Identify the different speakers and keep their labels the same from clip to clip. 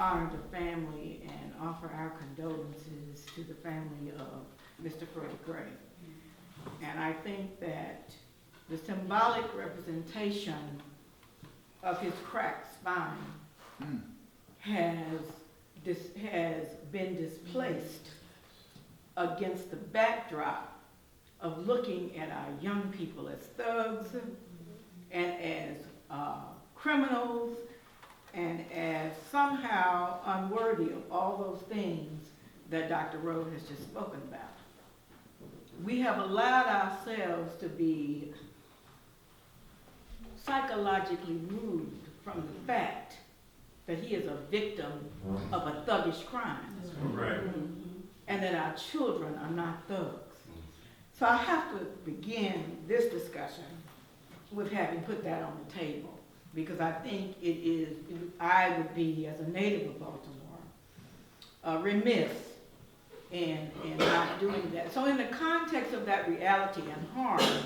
Speaker 1: honor the family and offer our condolences to the family of Mr. Freddie Gray. And I think that the symbolic representation of his cracked spine has been displaced against the backdrop of looking at our young people as thugs and as criminals and as somehow unworthy of all those things that Dr. Rowe has just spoken about. We have allowed ourselves to be psychologically moved from the fact that he is a victim of a thuggish crime.
Speaker 2: Right.
Speaker 1: And that our children are not thugs. So I have to begin this discussion with having put that on the table, because I think I would be, as a native of Baltimore, remiss in not doing that. So in the context of that reality and harm,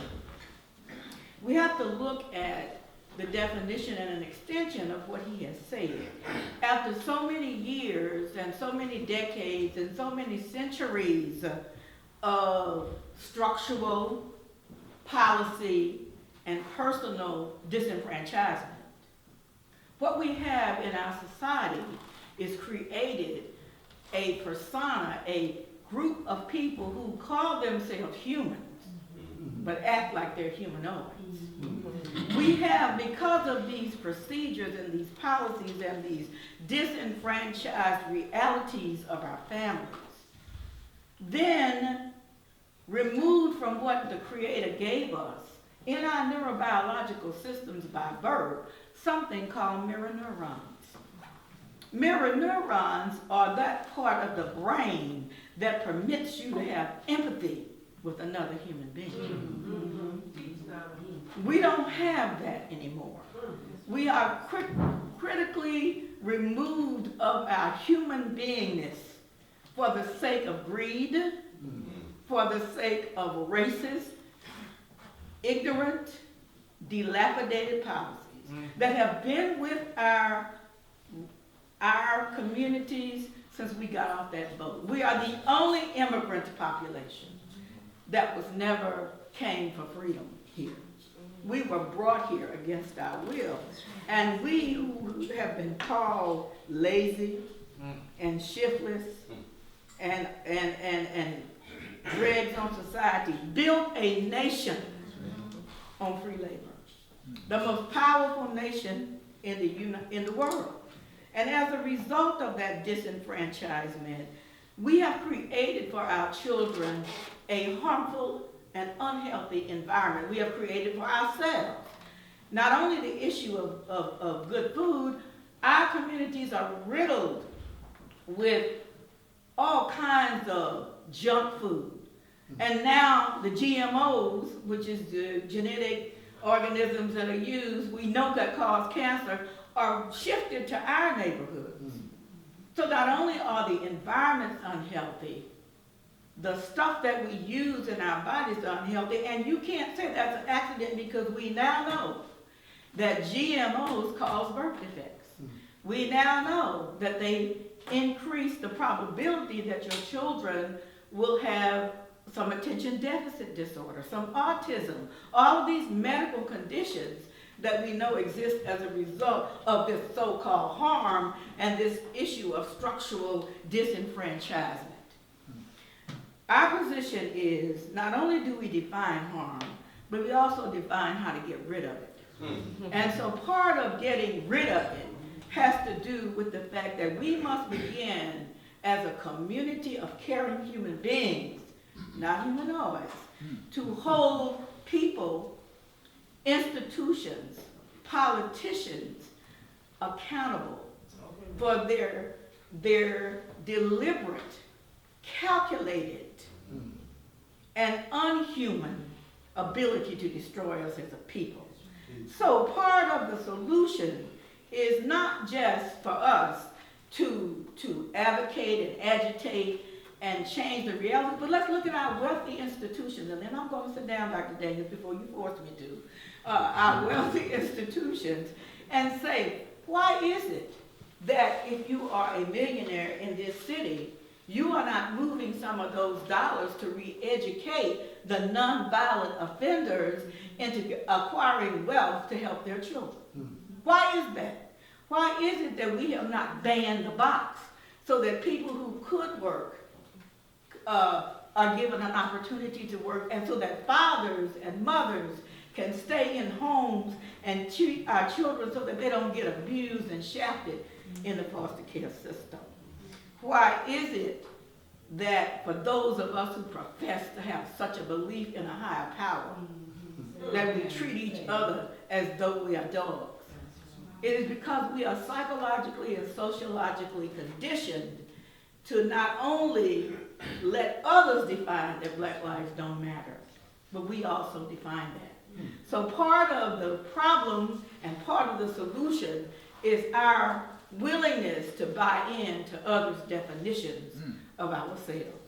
Speaker 1: we have to look at the definition and an extension of what he has said. After so many years and so many decades and so many centuries of structural, policy, and personal disenfranchisement, what we have in our society is created a persona, a group of people who call themselves humans, but act like they're humanoids. We have, because of these procedures and these policies and these disenfranchised realities of our families, then removed from what the Creator gave us in our neurobiological systems by birth, something called mirror neurons. Mirror neurons are that part of the brain that permits you to have empathy with another human being. We don't have that anymore. We are critically removed of our human beingness for the sake of greed, for the sake of racist, ignorant, dilapidated policies that have been with our communities since we got off that boat. We are the only immigrant population that never came for freedom here. We were brought here against our will. And we who have been called lazy and shiftless and dregs on society built a nation on free labor. The most powerful nation in the world. And as a result of that disenfranchisement, we have created for our children a harmful and unhealthy environment. We have created for ourselves. Not only the issue of good food, our communities are riddled with all kinds of junk food. And now the GMOs, which is the genetic organisms that are used, we know that cause cancer, are shifted to our neighborhoods. So not only are the environments unhealthy, the stuff that we use in our bodies are unhealthy, and you can't say that's an accident because we now know that GMOs cause birth defects. We now know that they increase the probability that your children will have some attention deficit disorder, some autism, all of these medical conditions that we know exist as a result of this so-called harm and this issue of structural disenfranchisement. Our position is not only do we define harm, but we also define how to get rid of it. And so part of getting rid of it has to do with the fact that we must begin as a community of caring human beings, not humanoids, to hold people, institutions, politicians accountable for their deliberate, calculated, and unhuman ability to destroy us as a people. So part of the solution is not just for us to advocate and agitate and change the reality, but let's look at our wealthy institutions. And then I'm going to sit down, Dr. Daniels, before you force me to, our wealthy institutions and say, why is it that if you are a millionaire in this city, you are not moving some of those dollars to re-educate the nonviolent offenders into acquiring wealth to help their children. Why is that? Why is it that we have not banned the box so that people who could work are given an opportunity to work, and so that fathers and mothers can stay in homes and treat our children so that they don't get abused and shafted in the foster care system? Why is it that for those of us who profess to have such a belief in a higher power, that we treat each other as though we are dogs? It is because we are psychologically and sociologically conditioned to not only let others define that black lives don't matter, but we also define that. So part of the problem and part of the solution is our willingness to buy into others' definitions of ourselves.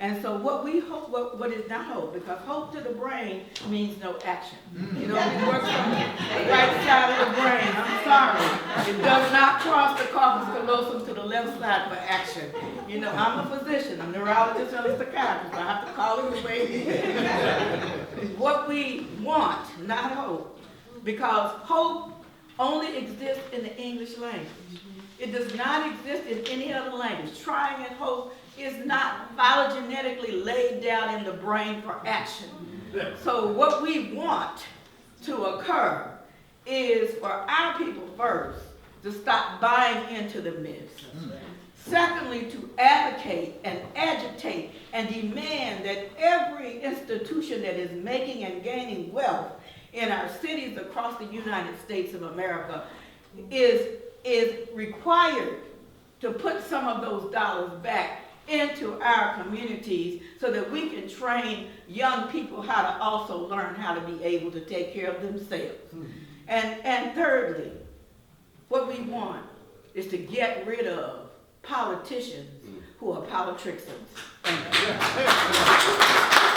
Speaker 1: And so what we hope, what is not hope, because hope to the brain means no action. It only works on the right side of the brain. I'm sorry. It does not cross the corpus callosum to the left side for action. You know, I'm a physician, I'm a neurologist and a psychiatrist. I have to call it the way it is. What we want, not hope. Because hope only exists in the English language. It does not exist in any other language. Trying and hope is not phylogenetically laid down in the brain for action. So what we want to occur is for our people first to stop buying into the myths. Secondly, to advocate and agitate and demand that every institution that is making and gaining wealth in our cities across the United States of America is required to put some of those dollars back into our communities so that we can train young people how to also learn how to be able to take care of themselves. And thirdly, what we want is to get rid of politicians who are politricksons. Thank you.